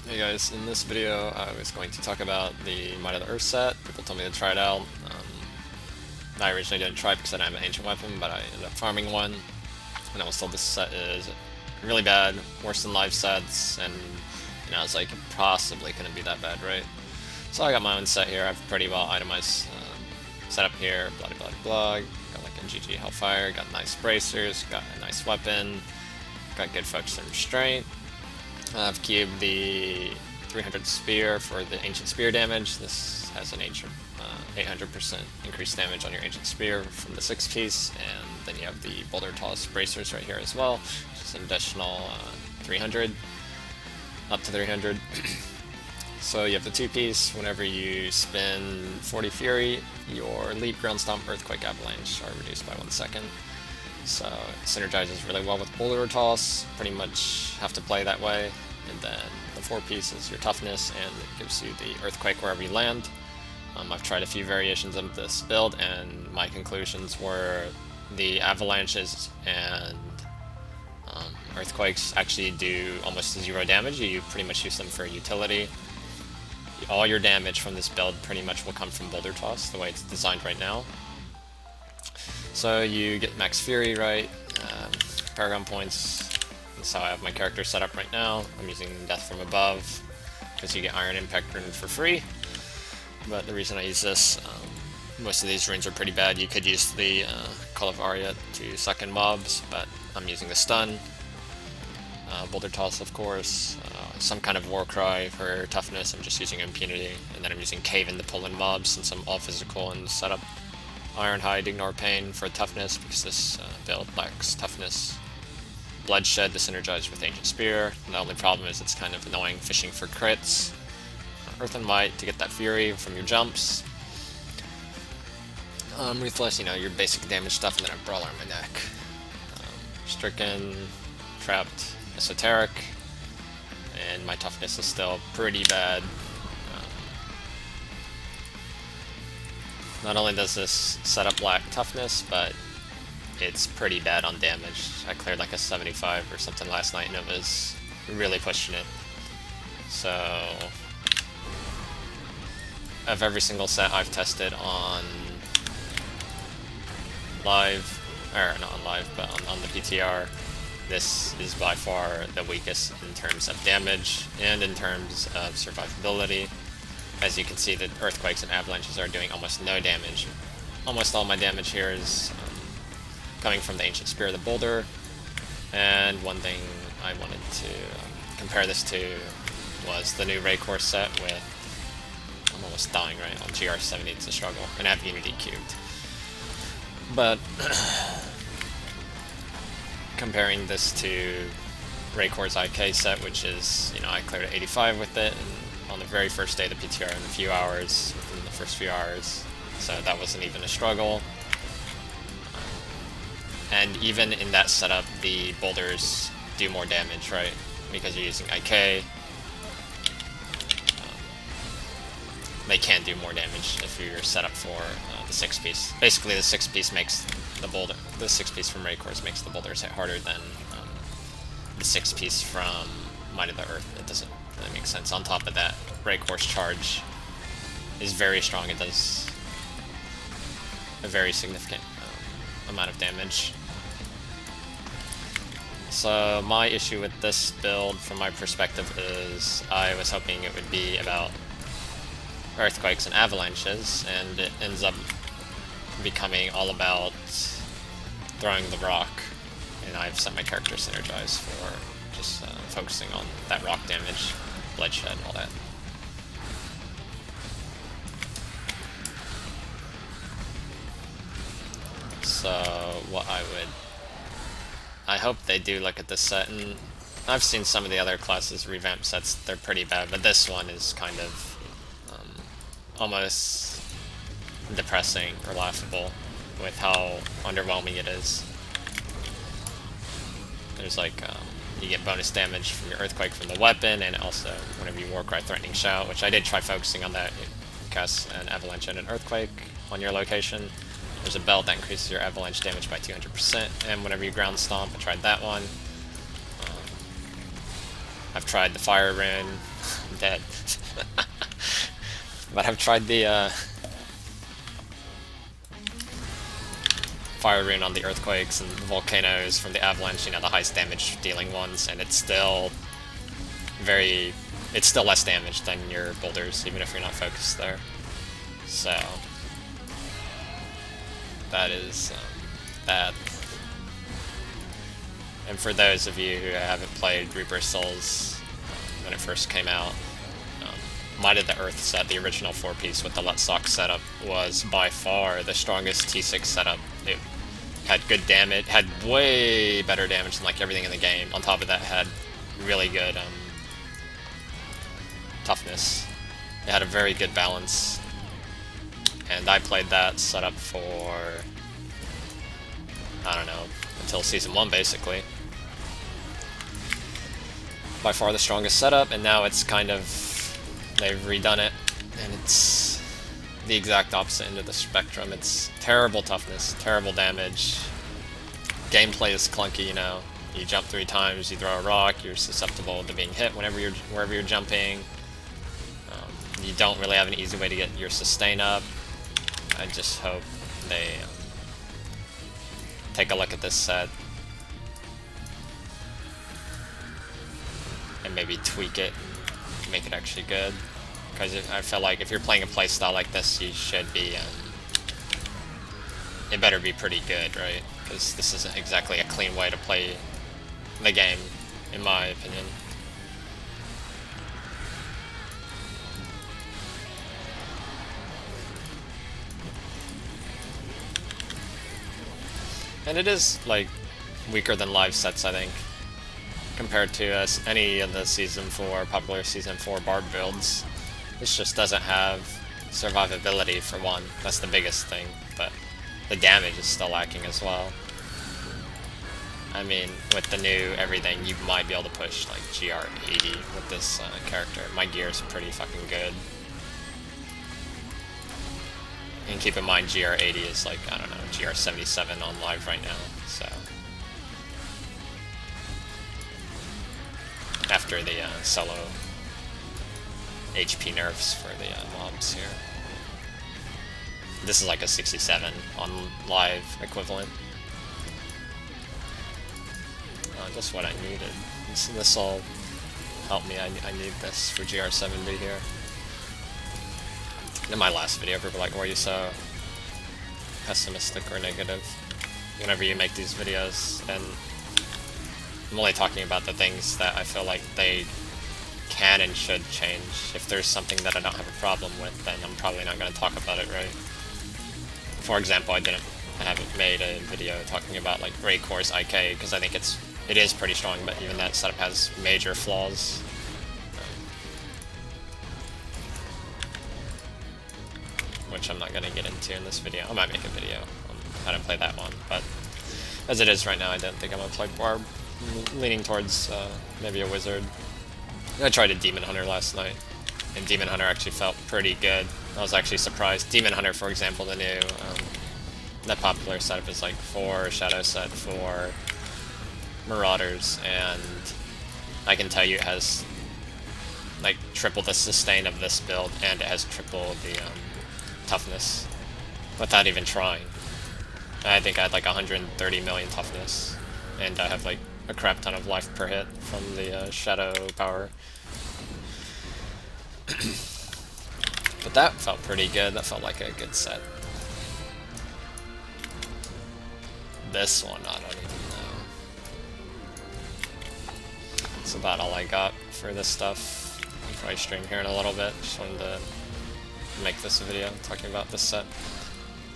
Hey guys, in this video I was going to talk about the Might of the Earth set. People told me to try it out. I originally didn't try it because I didn't have an ancient weapon, but I ended up farming one. And I was told this set is really bad, worse than live sets, and I was like, it possibly couldn't be that bad, right? So I got my own set here. I've pretty well itemized setup here, blah blah blah. Got like a GG Hellfire, got nice bracers, got a nice weapon, got good focus and restraint. I've cubed the 300 spear for the ancient spear damage. This has an 800% increased damage on your ancient spear from the 6-piece, and then you have the boulder toss bracers right here as well, which is an additional 300, up to 300. So you have the 2-piece. Whenever you spin 40 Fury, your Leap, Ground Stomp, Earthquake, Avalanche are reduced by 1 second. So it synergizes really well with boulder toss, pretty much have to play that way. And then the 4-piece is your toughness, and it gives you the earthquake wherever you land. I've tried a few variations of this build, and my conclusions were the avalanches and earthquakes actually do almost 0 damage. You pretty much use them for utility. All your damage from this build pretty much will come from boulder toss, the way it's designed right now. So you get max fury, right? Paragon points. That's how I have my character set up right now. I'm using Death from Above because you get Iron Impact Rune for free. But the reason I use this, most of these runes are pretty bad. You could use the Call of Arya to suck in mobs, but I'm using the stun. Boulder Toss, of course. Some kind of War Cry for toughness. I'm just using Impunity. And then I'm using Cave in to pull in mobs since I'm all physical in the setup. Ironhide, Ignore Pain for toughness because this build lacks toughness. Bloodshed to synergize with Ancient Spear. The only problem is it's kind of annoying fishing for crits. Earth and Might to get that Fury from your jumps. Ruthless, your basic damage stuff, and then a Brawler on my neck. Stricken, Trapped, Esoteric, and my toughness is still pretty bad. Not only does this setup lack toughness, but it's pretty bad on damage. I cleared like a 75 or something last night, and it was really pushing it. So, of every single set I've tested on live, or not on live, but on the PTR, this is by far the weakest in terms of damage and in terms of survivability. As you can see, the earthquakes and avalanches are doing almost no damage. Almost all my damage here is coming from the Ancient Spear of the Boulder. And one thing I wanted to compare this to was the new Raycore set with... I'm almost dying right on GR70, it's a struggle, and I have Unity cubed. But comparing this to Raycore's IK set, which is, I cleared at 85 with it, and on the very first day of the PTR in a few hours, within the first few hours, so that wasn't even a struggle. And even in that setup, the boulders do more damage, right? Because you're using IK. They can do more damage if you're set up for the 6-piece. Basically, the 6-piece makes the boulder. The 6-piece from Raycores makes the boulders hit harder than the 6-piece from Might of the Earth. It doesn't really make sense. On top of that, Raycore's charge is very strong. It does a very significant amount of damage. So my issue with this build, from my perspective, is I was hoping it would be about earthquakes and avalanches, and it ends up becoming all about throwing the rock, and I've set my character synergized for just focusing on that rock damage, bloodshed, all that. So what I hope they do look at this set, and I've seen some of the other classes revamp sets, they're pretty bad, but this one is kind of almost depressing or laughable with how underwhelming it is. There's like, you get bonus damage from your Earthquake from the weapon, and also whenever you Warcry Threatening Shout, which I did try focusing on that, you cast an Avalanche and an Earthquake on your location. There's a belt that increases your avalanche damage by 200%, and whenever you ground stomp, I tried that one. I've tried the fire rune, I'm dead. But I've tried the fire rune on the earthquakes and the volcanoes from the avalanche, you know, the highest damage dealing ones, and it's still it's still less damage than your boulders, even if you're not focused there. So that is that. And for those of you who haven't played Reaper Souls when it first came out, Might of the Earth set, the original 4-piece with the Let's Sock setup, was by far the strongest T6 setup. It had good damage, had way better damage than like everything in the game. On top of that, had really good toughness. It had a very good balance, and I played that setup for, I don't know, until Season 1 basically. By far the strongest setup, and now it's kind of, they've redone it, and it's the exact opposite end of the spectrum. It's terrible toughness, terrible damage. Gameplay is clunky, you know. You jump 3 times, you throw a rock, you're susceptible to being hit wherever you're jumping. You don't really have an easy way to get your sustain up. I just hope they take a look at this set and maybe tweak it, make it actually good. Because I feel like if you're playing a playstyle like this, you should be, it better be pretty good, right? Because this isn't exactly a clean way to play the game, in my opinion. And it is, like, weaker than live sets, I think, compared to any of the popular Season 4 Bard builds. This just doesn't have survivability, for one. That's the biggest thing, but the damage is still lacking as well. I mean, with the new everything, you might be able to push, like, GR 80 with this character. My gear is pretty fucking good. And keep in mind, GR 80 is like, I don't know, GR 77 on live right now, so. After the solo HP nerfs for the mobs here. This is like a 67 on live equivalent. Just what I needed. This will help me. I need this for GR 70 here. In my last video, people were like, why are you so pessimistic or negative whenever you make these videos? And I'm only talking about the things that I feel like they can and should change. If there's something that I don't have a problem with, then I'm probably not going to talk about it, right? For example, I haven't made a video talking about like Raycore's IK, because I think it is pretty strong, but even that setup has major flaws. Which I'm not going to get into in this video. I might make a video on how to play that one, but as it is right now, I don't think I'm going to play Barb. I'm leaning towards maybe a wizard. I tried a Demon Hunter last night, and Demon Hunter actually felt pretty good. I was actually surprised. Demon Hunter, for example, the new, the popular setup is like 4 Shadow set, 4 Marauders, and I can tell you it has like triple the sustain of this build, and it has triple the toughness without even trying. I think I had like 130 million toughness, and I have like a crap ton of life per hit from the shadow power. But that felt pretty good. That felt like a good set. This one, I don't even know. That's about all I got for this stuff. I'll probably stream here in a little bit. Just wanted to make this a video talking about this set.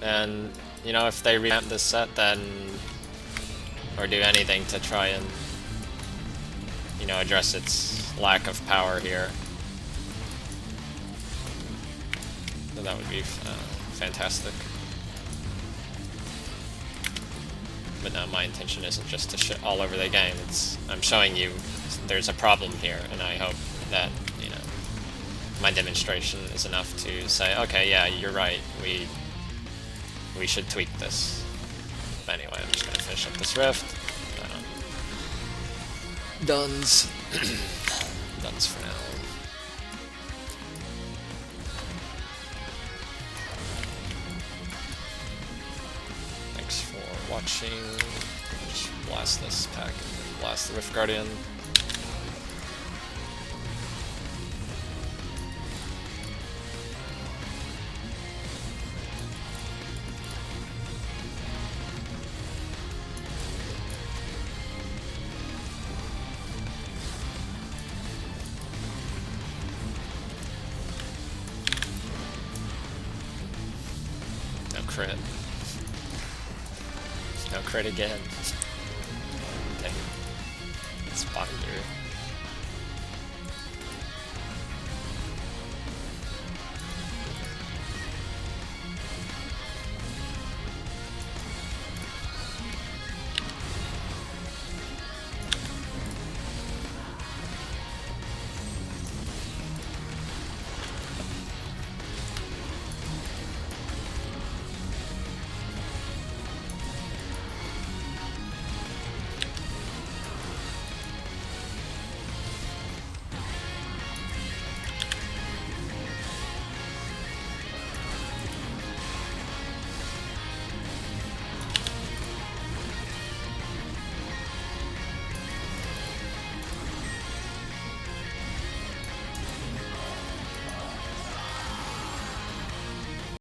And, you know, if they revamp this set, then, or do anything to try and, you know, address its lack of power here, then that would be fantastic. But no, my intention isn't just to shit all over the game. I'm showing you there's a problem here, and I hope that, you know, my demonstration is enough to say, okay, yeah, you're right, we should tweak this. But anyway, I'm just gonna finish up this rift. Duns. Duns for now. Machine. Just blast this pack and then blast the Rift Guardian. No crit. No crit again. Dang. It's Binder.